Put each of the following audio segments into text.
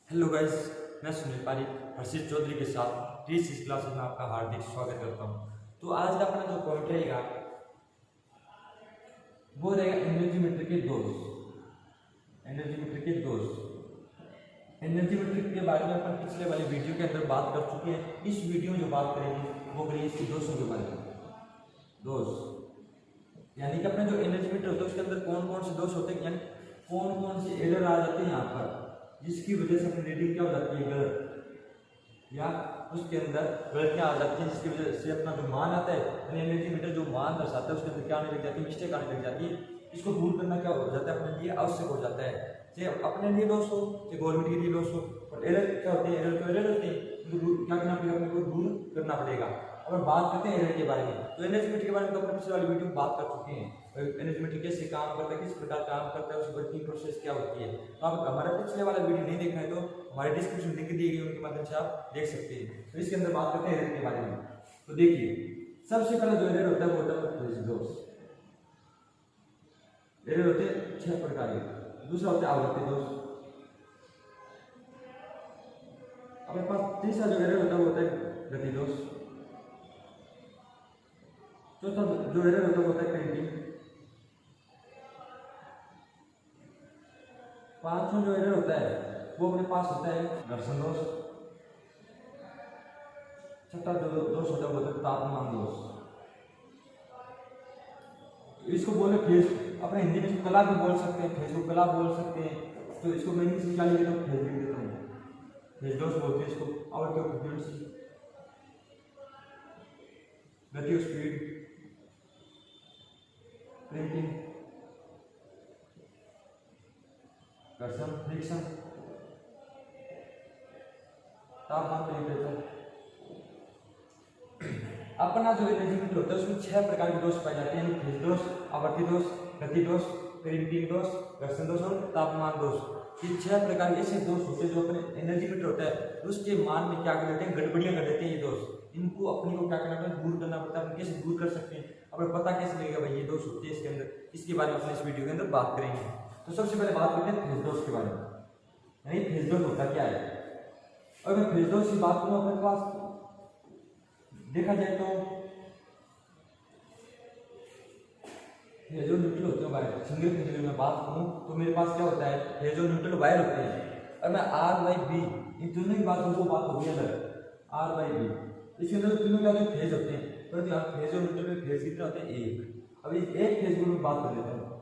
Hello guys, मैं सुनील पारिक हर्षित चौधरी के साथ टीच इस क्लासेस में आपका हार्दिक स्वागत करता हूं। तो आज का अपना जो पॉइंट रहेगा वो रहेगा एनर्जी मीटर के दोष। एनर्जी मीटर के दोष। एनर्जी मीटर के बारे में अपन पिछले वाली वीडियो के अंदर बात कर चुके हैं। इस वीडियो में जो बात करेंगे वो करेंगे इसके दोषों के बारे में। दोष यानी कि अपने जो एनर्जी मीटर होता है उसके अंदर कौन कौन से दोष होते हैं, यानी कौन कौन से एरर आ जाते हैं यहाँ पर, जिसकी वजह से अपनी रीडिंग क्या हो जाती है, गलत, या उसके अंदर गलतियां आ जाती हैं, जिसकी वजह से अपना जो मान आता है यानी एनर्जी मीटर जो मान दर्शाता है उसके अंदर क्या आने लग जाती है, मिस्टेक आने लग जाती है। इसको दूर करना क्या हो जाता है, अपने लिए आवश्यक हो जाता है। चाहे अपने लिए लॉस हो चाहे गवर्नमेंट के लिए लॉस हो, और एरर क्या होते हैं, एरर तो एरर होते हैं, क्या करना पड़ेगा, अपने को दूर करना पड़ेगा। अगर बात करते हैं एरर के बारे में, तो एनर्जी मीटर के बारे में तो अपने पिछले वाली वीडियो में बात कर चुके हैं। एनर्जी मीटर कैसे काम करता है, किस प्रकार काम करता है, उसकी वर्किंग प्रोसेस क्या होती है। तो आप हमारा पिछले वाला वीडियो नहीं देखा है तो हमारे डिस्क्रिप्शन लिंक दी गई उनके माध्यम से आप देख सकते हैं। तो इसके अंदर बात करते हैं एरर के बारे में। तो देखिए, सबसे पहले जो एरर होता है वो होता है फेज दोष। एरर होते हैं 6 प्रकार के। दूसरा होता है आवृत्ति दोष। अपने पास तीसरा जो एरर होता है वो होता है गति दोष। चौथा जो एरर होता है वो होता है प्रिंटिंग। पांचवा जो एरर होता है वो अपने पास होता है घर्षण दोष। छठा जो दोष होता है वो होता है तापमान दोष। इसको बोले फेज, अपने हिंदी में इसको कला भी बोल सकते हैं, फेज को कला बोल सकते हैं। तो इसको मैं इंग्लिश में क्या लिख देता हूँ, फेज लिख देता हूँ। फेज दोष बोलते हैं इसको। आवृत्ति और फ्रीक्वेंसी, गति और स्पीड, प्रिंटिंग, घर्षण, फ्रिक्शन, तापमान, टेम्परेचर। अपना जो एनर्जी मीटर होता है उसमें 6 प्रकार के दोष पाए जाते हैं, फेज दोष, आवर्ती दोष, गति दोष, प्रिंटिंग दोष, घर्षण दोष और तापमान दोष। ये 6 प्रकार के ऐसे दोष होते हैं जो अपने एनर्जी मीटर होता है उसके मान में क्या कर देते हैं, गड़बड़ियां कर देते हैं। ये दोष इनको अपने को क्या करना पड़ता है, दूर करना पड़ता है। कैसे दूर कर सकते हैं, अब पता कैसे लगेगा भाई ये दोष होते हैं इसके अंदर, इसके बारे में अपने इस वीडियो के अंदर बात करेंगे। तो सबसे पहले बात करते हैं फेज दोष के बारे में, यानी फेज दोष होता क्या है। अगर मैं फेज दोष की बात करूं अपने पास देखा जाए तो ये जो न्यूट्रल होते हैं वायर, सिंगल फेज में बात करूं तो मेरे पास क्या होता है, ये जो न्यूट्रल वायर होते हैं, और मैं आर बाई बी इन दोनों की बात करूं तो बात होगी अलग। आर बाई बी इसके अंदर तीनों क्या होते हैं, फेज होते हैं, परंतु यहाँ फेज और न्यूट्रल में फेज कितने होते हैं, एक। अब इस एक फेज को मैं बात कर लेता हूँ।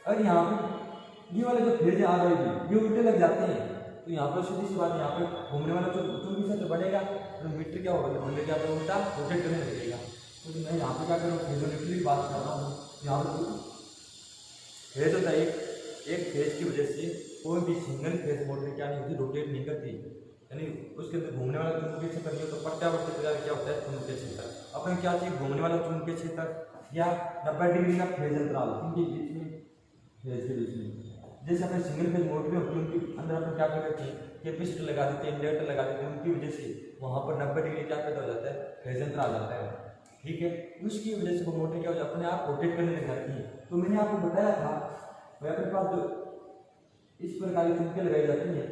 अगर यहाँ पे ये वाले जो फेज है आर बाई बी ये उल्टे लग जाते हैं तो यहाँ पर सीधी सी बात, यहाँ पे घूमने वाला जो चुंबकीय क्षेत्र बढ़ेगा तो मीटर क्या होगा, मीटर क्या होगा, उल्टा रोटेट करने लगेगा। तो मैं यहाँ पे क्या करूँ, फेज और न्यूट्रल की बात कर रहा हूँ। यहाँ पर फेज होता है एक फेज की वजह से कोई भी सिंगल फेज मोटर क्या नहीं होती, रोटेट नहीं करती, यानी उसके अंदर घूमने वाला चुंबकीय क्षेत्र नहीं हो तो प्रत्यावर्ती प्रकार क्या होता है, चुंबकीय क्षेत्र। अपन क्या चाहिए, घूमने वाला चुंबकीय क्षेत्र या 90 डिग्री का फेज अंतराल इनके बीच में, फेज के बीच में। जैसे अपने सिंगल फेज मोटर होती है उनके अंदर अपन क्या कर देते हैं, कैपेसिटर लगा देते हैं, इंडक्टर लगा देते हैं, उनकी वजह से वहाँ पर 90 डिग्री क्या पैदा हो जाता है, फेज अंतराल आ जाता है। ठीक है, उसकी वजह से वो मोटर क्या हो जाती है, अपने आप रोटेट करने लग जाती है। तो मैंने आपको बताया था वह अपने पास जो इस प्रकार की चुंबकें लगाई जाती है,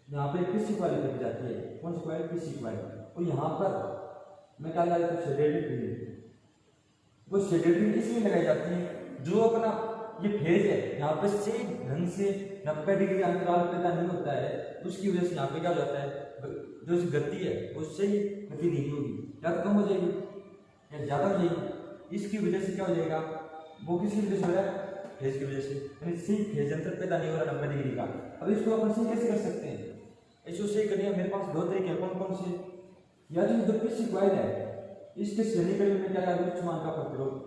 यहाँ पे किसी कॉइल लगी जाती है, कौन सी कॉइल, किसी कॉइल। और यहाँ पर मैं क्या लगा देता हूँ, शेडेड रिंग। वो शेडेड रिंग इसलिए लगाई जाती है जो अपना ये फेज है यहाँ पे सही ढंग से 90 डिग्री अंतराल पैदा नहीं होता है, उसकी वजह से यहाँ पे क्या हो जाता है, जो गति है वो सही गति नहीं होगी, या तो कम हो जाएगी या ज़्यादा हो जाएगी। इसकी वजह से क्या हो जाएगा, वो किसकी वजह से हो रहा है, फेज की वजह से, यानी सही फेज अंतर पैदा नहीं हो रहा 90 डिग्री का। अब इसको अपन सही कैसे कर सकते हैं, इसको सही करने मेरे पास 2 तरीके हैं। कौन कौन से, या जो किसी कॉइल है इसके श्रेणीकरण में क्या है, उच्च मान का प्रतिरोध,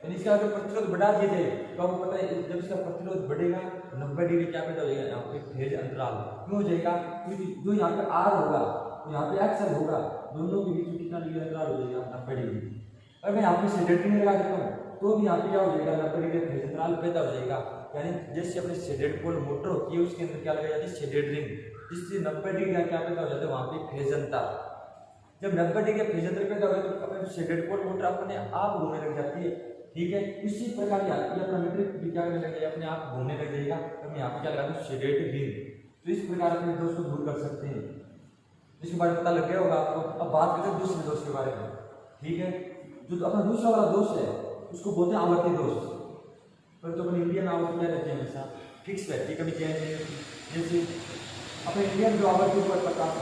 यानी इसका अगर प्रतिरोध बढ़ा दिया जाए तो आपको पता है जब इसका प्रतिरोध बढ़ेगा 90 डिग्री क्या पैदा हो जाएगा, यहाँ पे फेज अंतराल क्यों हो जाएगा, क्योंकि जो यहाँ पे आर होगा तो यहाँ पे एक्स होगा, दोनों के बीच में कितना डिग्री अंतराल हो जाएगा, 90 डिग्री। अगर मैं यहाँ पे शेडेड रिंग लगा देता हूँ तो भी यहाँ पे क्या हो जाएगा, 90 डिग्री फेज अंतराल पैदा हो जाएगा। यानी जैसे अपने शेडेड पोल मोटर होती है उसके अंदर क्या लगाई जाती है, शेडेड रिंग, जिससे 90 डिग्री क्या पैदा हो जाता है, वहाँ पे फेज अंतर। जब 90 डिग्री फेज अंतर पैदा हो तो अपने शेडेड पोल मोटर अपने आप घूमने लग जाती है। ठीक है, इसी प्रकार ये अपना मीटर भी क्या करने लग जाएगा, अपने आप घूमने लग जाएगा। तो मैं यहाँ पे क्या लगा दूँ, शेडेड रिंग। तो इस प्रकार प्रकार अपने दोष को दूर कर सकते हैं, इसके बारे में पता लग गया होगा आपको। अब बात करते हैं दूसरे दोष के बारे में, ठीक है। जो अपना दूसरा वाला दोष है उसको बोलते हैं आवर्ती दोष। पर तो अपने इंडिया में आवर्ती क्या रहती है, हमेशा फिक्स रहती है, कभी चेंज नहीं होती। जैसे अपने इंडिया में जो आवर्ती ऊपर 50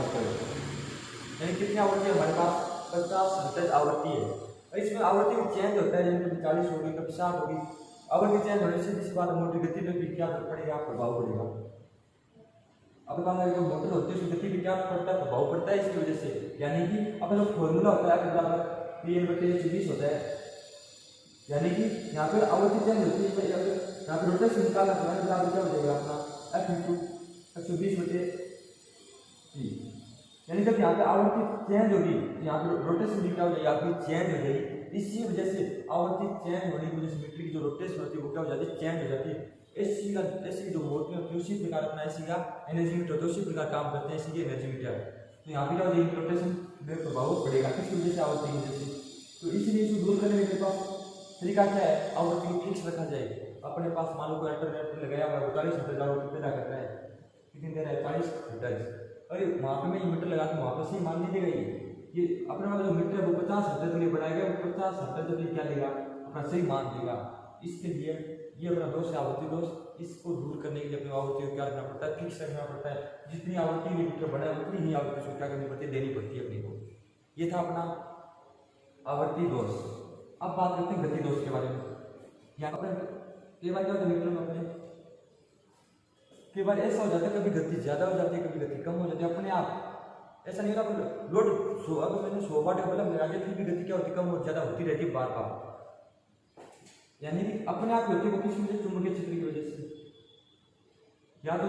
यानी कितनी आवृत्ति है हमारे पास, 50 आवृत्ति है। और इसमें आवृत्ति में चेंज होता है, यानी कभी 40 होगी, कभी 60 होगी। आवृत्ति चेंज होने से किसी बात मोटर गति पे भी क्या फर्क पड़ेगा, प्रभाव पड़ेगा। अब बात जो मोटर होती है उसकी गति पे क्या पड़ता है, प्रभाव पड़ता है इसकी वजह से। यानी कि अपना जो फॉर्मूला होता है बराबर P/20 होता है, यानी कि यहाँ पर आवृत्ति चेंज होती है, यहाँ पर रोटेशन निकालना क्या हो जाएगा अपना F × 120/T। यानी जब यहाँ पे आवृत्ति चेंज होगी यहाँ पे रोटेशन भी क्या हो जाएगी, आपकी चेंज हो जाएगी। इसी वजह से आवृत्ति चेंज होने की वजह से मीटर की जो रोटेशन होती है वो क्या हो जाती है, चेंज हो जाती है। ऐसी जो मोटर होती है उसी प्रकार अपना ऐसी का एनर्जी मीटर होता है, उसी प्रकार काम करते हैं ऐसी की एनर्जी मीटर। तो यहाँ पे क्या हो जाएगी, रोटेशन में प्रभाव पड़ेगा किसकी वजह से, आवृत्ति की वजह से। तो इसीलिए इसको दूर करने के पास तरीका क्या है, आवृत्ति को फिक्स रखा जाए। अपने पास मान लो कोई अल्टरनेटर लगाया हुआ है, 40 हर्ट्ज आवृत्ति पैदा कर रहा है, कितनी दे रहा है, 40 हर्ट्ज। अरे वहाँ पे मैं ये मीटर लगा दूँ, वहाँ पे से मान लीजिएगा ये अपने वाला जो मीटर है वो 50 हर्ट्ज के लिए बनाया गया, वो 50 हर्ट्ज के लिए क्या लेगा, अपना सही मान देगा। इसके लिए ये अपना दोष है आवृत्ति दोष। इसको दूर करने के लिए अपनी आवृत्ति को क्या करना पड़ता है, फिक्स रखना पड़ता है। जितनी आवृत्ति के मीटर बना है उतनी ही आवृत्ति को क्या करनी पड़ती है, देनी पड़ती है अपनी को। ये था अपना आवर्ती दोष। अब बात करते हैं गति दोष के बारे में। यहाँ पर कई बार क्या होता है मीटर में अपने कई बार ऐसा हो जाता है, कभी गति ज्यादा हो जाती है, कभी गति कम हो जाती है अपने आप। ऐसा नहीं होता लोड अगर मैंने 100 वाट का बल्ब लगा दिया फिर भी गति क्या होती है, कम और ज्यादा होती रहती है बार बार। यानी कि अपने आप होती है, वो किस वजह से, चुंबकीय क्षेत्र की वजह से। या तो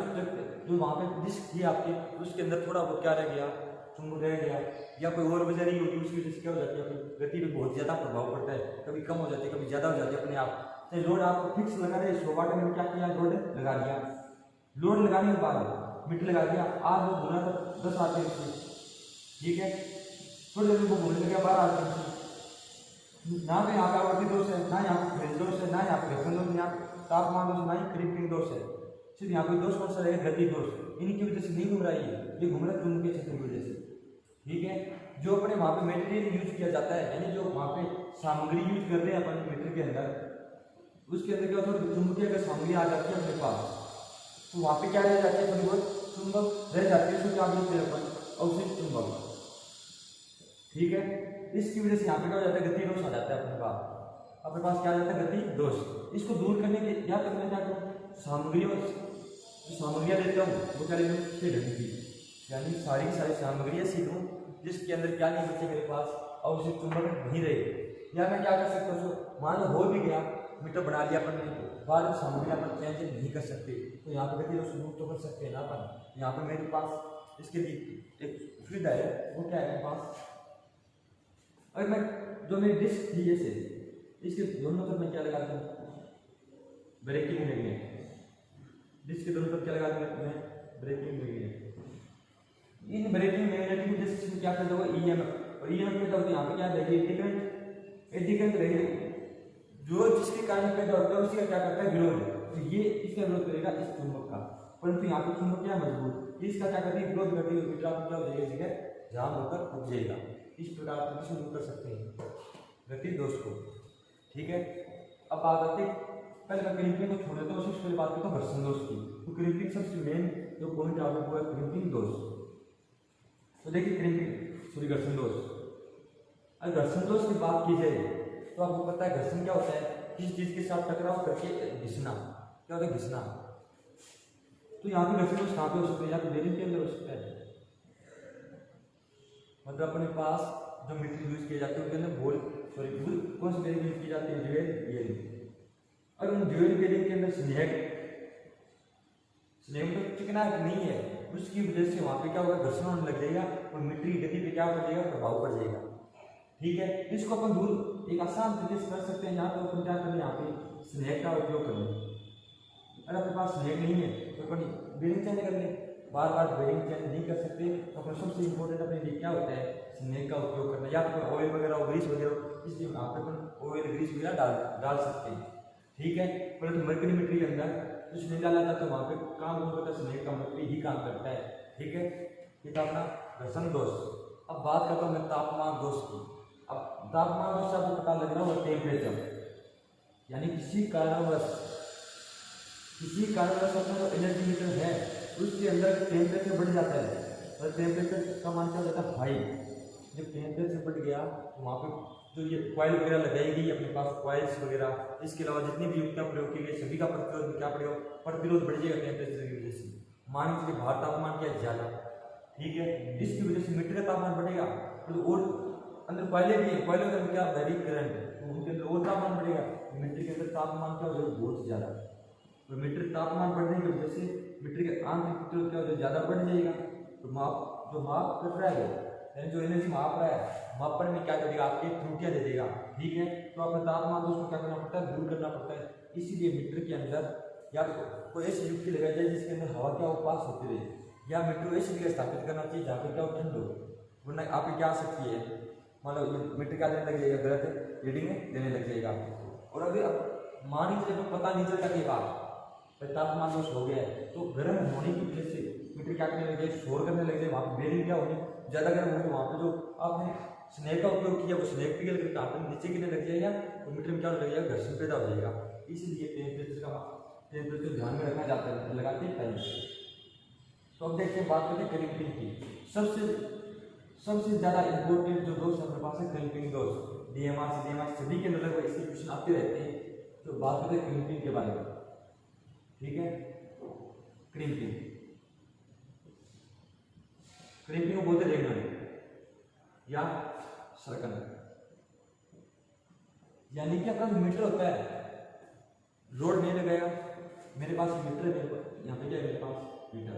जो वहां पे डिस्क थी आपकी उसके अंदर थोड़ा बहुत क्या रह गया, चुंबक रह गया, या कोई और वजह नहीं होगी, उसकी वजह से क्या हो जाती है, गति पे बहुत ज्यादा प्रभाव पड़ता है। कभी कम हो जाती है, कभी ज्यादा हो जाती है अपने आप। चाहे लोड आपको फिक्स लगा रहे 100 वाट में क्या किया, लोड लगा दिया, लोड लगाने के बाद मीटर लगा दिया, आज वो घूमना था 10 आरपीएम से, ठीक है। थोड़ी देर में वो घूमने लगा 12 आरपीएम से। ना तो यहाँ पे आवर्ती दोष है, ना यहाँ पे फेज दोष है, ना यहाँ पे घर्षण दोष, यहाँ तापमान दोष, ना ही क्रिपिंग दोष है। सिर्फ यहाँ पे दोष कौन सा रहेगा, गति दोष। इनकी वजह से नहीं घूम रहा है, ये घूम रहा है चुंबकीय क्षेत्र की वजह से, ठीक है। जो अपने वहाँ पे मटेरियल यूज किया जाता है, यानी जो वहाँ पे सामग्री यूज कर रहे हैं अपन मीटर के अंदर, उसके अंदर क्या होता है, चुंबकीय अगर सामग्री आ जाती है अपने पास तो वहाँ पे क्या रह जाती है, थोड़ी बहुत चुंबक रह जाती है, उसको क्या बोलते हैं अपन, अवशिष्ट चुंबक, ठीक है। इसकी वजह से यहाँ पे क्या हो जाता है, गति दोष आ जाता है अपने पास क्या आ जाता है, गति दोष। इसको दूर करने के या तो मैं क्या करूँ, सामग्रियाँ लेता हूँ वो क्या लेता हूँ, ढंग की, यानी सारी की सारी सामग्रियाँ सीखूँ जिसके अंदर क्या नहीं बचे मेरे पास, अवशिष्ट चुंबक नहीं रहे। या मैं क्या कर सकता हूँ, मान लो हो भी गया, मीटर बना लिया अपन ने, बाद में सामग्री अपन चेंज नहीं कर सकते, तो यहाँ पे गति दोष दूर तो कर सकते हैं ना अपन। यहाँ पे मेरे पास इसके लिए एक सुविधा है, वो क्या है मेरे पास, अगर मैं जो मेरी डिस्क थी जैसे इसके दोनों तरफ मैं क्या लगा दूँ, ब्रेकिंग मैग्नेट, डिस्क के दोनों तरफ क्या लगा दूँ मैं, ब्रेकिंग मैग्नेट। इन ब्रेकिंग मैग्नेट की वजह से क्या करता होगा, ईएमएफ, और ईएमएफ पैदा होती है, यहाँ पे क्या रहेगी, एडी करंट रहेगी, जो जिसके कारण पैदा होता है उसी का क्या करता है, विरोध। तो ये इसका विरोध करेगा इस चुंबक का, परंतु यहाँ पे चुंबक क्या मजबूत, इसका क्या करती है, विरोध करती है, मीटर आपको क्या हो जाएगा, जगह जाम होकर रुक जाएगा। इस प्रकार आप किसी दूर कर सकते हैं गति दोष को, ठीक है। अब बात आती है, पहले मैं क्रिपिंग को छोड़ देता हूँ, सबसे पहले बात करता हूँ घर्षण दोष की। तो क्रिपिंग सबसे मेन जो पॉइंट आपको वो है क्रिपिंग दोष। तो देखिए क्रिपिंग घर्षण दोष, अगर घर्षण दोष की बात की जाए तो आपको पता है घर्षण क्या होता है, किसी चीज के साथ टकराव करके घिसना, क्या होता है, घिसना। तो यहाँ पे घर्षण दोष कहाँ पे हो सकता है, या तो बेरिंग के अंदर हो सकता है, मतलब अपने पास जो मीटर यूज किए जाते हैं उनके अंदर बोल कौन सी बेरिंग यूज की जाती है, ड्यूअल बेरिंग। और उन ड्यूअल बेरिंग के अंदर स्नेक तो चिकना नहीं है, उसकी वजह से वहाँ पे क्या होगा, घर्षण होने लग जाएगा और मीटर की गति पे क्या पड़ जाएगा, प्रभाव पड़ जाएगा, ठीक है। इसको अपन दूर एक आसान तरीके से कर सकते हैं, यहाँ तो अपन क्या करें, यहाँ पे स्नेक का उपयोग कर लें। अगर अपने पास स्नेक नहीं है तो अपन बेरिंग चेंज कर लें, बार बार बेरिंग चेंज नहीं कर सकते तो अपना सबसे इंपॉर्टेंट अपने लिए क्या होता है, स्नेक का उपयोग करना, या तो ऑयल वगैरह और ग्रीस वगैरह, इसलिए यहाँ पे अपन ऑयल ग्रीस वगैरह डाल सकते हैं, ठीक है। परंतु मर्करी मीटर के अंदर कुछ नहीं डाला था तो वहाँ पे काम कौन करता है, स्नेक का मट्टी ही काम करता है। ठीक है, ये था अपना घर्षण दोष। अब बात करता हूँ मैं तापमान दोष की। अब तापमान दोष से आपको पता लग रहा होगा टेम्परेचर, यानी किसी कारणवश अपना जो एनर्जी मीटर है उसके अंदर टेम्परेचर बढ़ जाता है, और टेम्परेचर का मान क्या हो जाता है हाई। जब टेम्परेचर बढ़ गया तो वहाँ पे जो ये कॉइल वगैरह लगाई गई अपने पास, कॉइल्स वगैरह, इसके अलावा जितनी भी युक्तियाँ प्रयोग की गई सभी का प्रतिरोध क्या पड़ेगा, प्रतिरोध बढ़ जाएगा टेम्परेचर की वजह से। मान लीजिए बाहर तापमान क्या है ज़्यादा, ठीक है, इसकी वजह से मीटर का तापमान बढ़ेगा, तो और अंदर कॉइलें भी है, कॉइलों के अंदर क्या वैरी करंट, तो उनके अंदर और तापमान बढ़ेगा, मीटर के अंदर तापमान क्या हो जाएगा बहुत ज़्यादा। तो मीटर तापमान बढ़ने की वजह से मीटर के आंतरिक प्रतिरोध क्या हो जाएगा ज़्यादा बढ़ जाएगा। तो माप कर रहा है, यानी जो एनर्जी माप रहा है, मापन में क्या करेगा आपके त्रुटियां दे देगा। ठीक है, तो अपने तापमान दोष को क्या करना पड़ता है, दूर करना पड़ता है। इसीलिए मीटर के अंदर या तो कोई ऐसी युक्ति लगाई जाए जिसके अंदर हवा क्या वो पास होती रहे, या मीटर को ऐसी जगह स्थापित करना चाहिए जहाँ पे क्या हो ठंड हो, वरना आपकी क्या आ सकती है, मान लो मीटर क्या देने लग जाएगा, गलत रीडिंग देने लग जाएगा। और अभी अब मान लीजिए तो पता नहीं चलता कि बात तापमान दोष हो गया है, तो गर्म होने की वजह से मीटर क्या करने लग जाए, शोर करने लग जाए, वहाँ पर बेरिंग क्या होगी ज़्यादा गर्म होगी, वहाँ पे जो आपने स्नेक का उपयोग किया वो स्नेक पिघल करके आप नीचे गिरने लग जाएगा, तो मीटर में क्या लग जाएगा, घर्षण पैदा हो जाएगा। इसीलिए टेम्परेचर ध्यान में रखना जाता है लगाते हैं टाइम। तो अब देखते हैं, बात करते हैं क्लैंपिंग की। सबसे ज़्यादा इंपॉर्टेंट जो दोष हमारे पास है क्लैंपिंग दोष, डीएमआर सभी के अंदर इसके क्वेश्चन आते रहते हैं। तो बात करते हैं क्लैंपिंग के बारे में। ठीक है, क्लैंपिंग को बोलते रेंगन या सर्कल, यानी कि अपना जो मीटर होता है, लोड नहीं लगाया, मेरे पास मीटर है, यहाँ पे क्या है मेरे पास मीटर,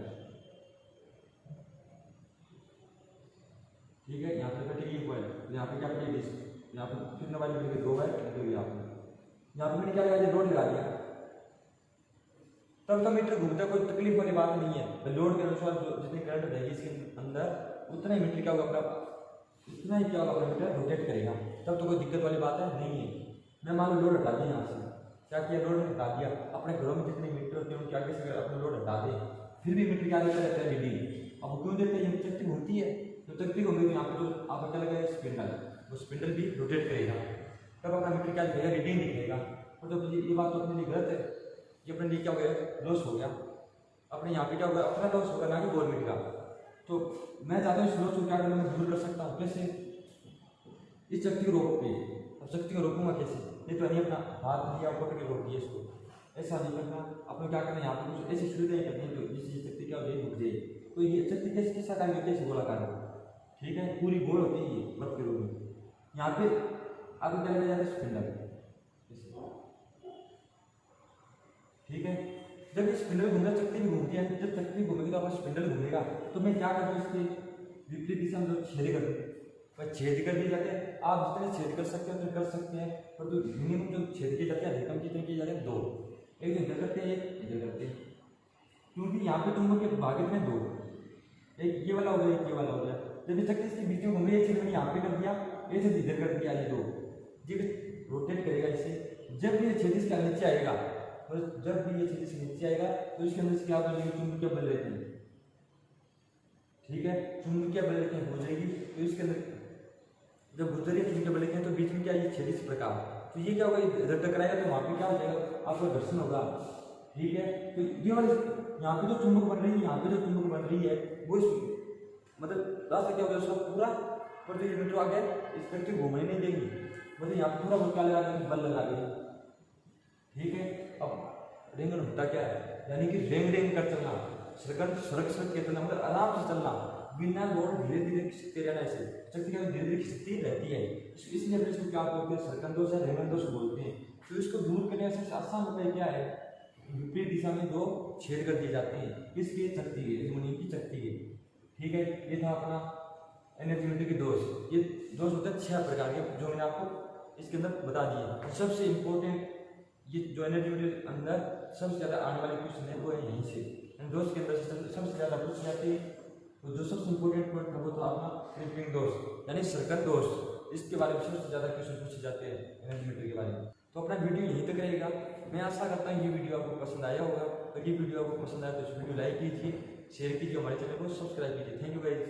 ठीक है, यहाँ पे कटेगी कॉइल, यहाँ पे क्या कटेगी डिस्क, यहाँ पे कितने वाले मीटर के 2 वायर कटेगी, यहाँ पे मैंने क्या लगा दिया, लोड लगा दिया, तब तो मीटर घूमता, कोई तकलीफ वाली बात नहीं है। लोड के अनुसार जो जितनी करंट रहेगी इसके अंदर उतना ही मीटर क्या होगा अपना, इतना ही क्या होगा अपना मीटर रोटेट करेगा, तब तो कोई दिक्कत वाली बात है नहीं है। मैं मान लो लोड हटा दिया यहाँ से, क्या किया, लोड हटा दिया, अपने घरों में जितने मीटर होते हैं उनके आगे से अपना लोड हटा दे, फिर भी मीटर क्या देता रहता है रीडिंग। अब क्यों देते हैं, चक्ति घूमती है, तो चक्ति घूमेगी, यहाँ पे जो आपका क्या लगेगा स्पिंडल, वो स्पिंडल भी रोटेट करेगा, तब अपना मीटर क्या दिखेगा, रीडिंग दिखेगा। और जब ये बात तो अपने लिए गलत है, ये अपने लिए क्या हो गया, लॉस हो गया, अपने यहाँ पे क्या होगा, अपना लॉस होगा, ना कि गवर्नमेंट का। तो मैं चाहता हूँ इस लॉस को क्या करना, मैं दूर कर सकता हूँ कैसे, इस शक्ति को रोक के। अब शक्ति को रोकूंगा कैसे, ये तो नहीं अपना हाथ लिया पकड़ के रोक दिया इसको, ऐसा नहीं करना, अपने क्या करना, यहाँ पे कुछ ऐसी सुविधाएं करनी है जिससे शक्ति क्या हो जाए, रुक जाए। तो ये शक्ति कैसे किस आकार की, कैसे गोलाकार है, ठीक है, पूरी गोल होती है ये वर्ग के रूप में। यहाँ पे आगे क्या लगा जाता है स्पिंडल, ठीक है, जब इस स्पिंडल घूमना, शक्ति भी घूमती है, जब शक्ति घूमेगी तो आपका स्पिंडल घूमेगा, तो मैं क्या करता हूँ, इसके विपरीत दिशा में जो छेद कर दूँ, वह छेद कर दिए जाते हैं। आप जितने छेद कर सकते हैं उतने कर सकते हैं, पर जो मिनिमम जो छेद किए जाते हैं अधिकतम कितने किए जाते हैं, 2, एक इधर करते हैं, एक इधर करते हैं, क्योंकि यहाँ पे तुम के भाग में 2, एक ये वाला हो गया, एक ये वाला हो गया। जब ये शक्ति इसके बीच में घूम रही है, मैंने यहाँ पे कर दिया, ये छेद इधर कर दिया, ये 2, जब रोटेट करेगा इसे, जब ये छेद इसके नीचे आएगा, और जब भी ये छेद नीचे आएगा तो इसके अंदर क्या बनेगी, चुंबकीय बल रहते हैं, ठीक है, चुंबकीय बल रहते हैं हो जाएगी। तो इसके अंदर जब गुजरिए चुंबकीय बल रहते हैं तो बीच में क्या ये छेद इस प्रकार, तो ये क्या होगा, इधर टकराएगा तो वहाँ पे क्या हो जाएगा, आपका घर्षण होगा, ठीक है। तो ये वाले यहाँ पे जो चुंबक बन रही है, यहाँ पे जो चुंबक बन रही है वो मतलब रास्ता क्या हो गया उसका पूरा, पर जो ये मीटर आ गया इस पर घूमने नहीं देंगी, मतलब यहाँ पे पूरा वो क्या लगा देंगे, बल लगा देंगे, ठीक है। अब रेंगन होता क्या है, यानी कि रेंग कर चलना, सड़क के चलना, मतलब आराम से चलना, बिना लोड धीरे धीरे खिसकते रहना, ऐसे शक्ति क्या धीरे धीरे खिसकती रहती है, इसलिए अपने इसको क्या बोलते हैं, सर्कन दोष या रेंगन दोष बोलते हैं। तो इसको दूर करने से आसान उपाय क्या है, विपरीत दिशा में 2 छेद कर दिए जाते हैं, किसकी शक्ति के, एल्युमिनियम की शक्ति के, ठीक है। ये था अपना एनर्जी मीटर के दोष। ये दोष होते हैं 6 प्रकार के, जो मैंने आपको इसके अंदर बता दिए। सबसे इम्पोर्टेंट ये जो एनर्जी मीटर के अंदर सबसे ज़्यादा आने वाले क्वेश्चन है वो है यहीं से, दोष के अंदर सबसे ज़्यादा पूछ जाते हैं। तो जो सबसे इम्पोर्टेंट पॉइंट है वो तो अपना क्लैंपिंग दोष यानी सर्कल दोष, इसके बारे में सबसे ज़्यादा क्वेश्चन पूछे जाते हैं एनर्जी मीटर के बारे में। तो अपना वीडियो यहीं तक रहेगा। मैं आशा करता हूँ ये वीडियो आपको पसंद आया होगा। अगर ये वीडियो आपको पसंद आया तो इस वीडियो लाइक कीजिए, शेयर कीजिए, हमारे चैनल को सब्सक्राइब कीजिए। Thank you guys.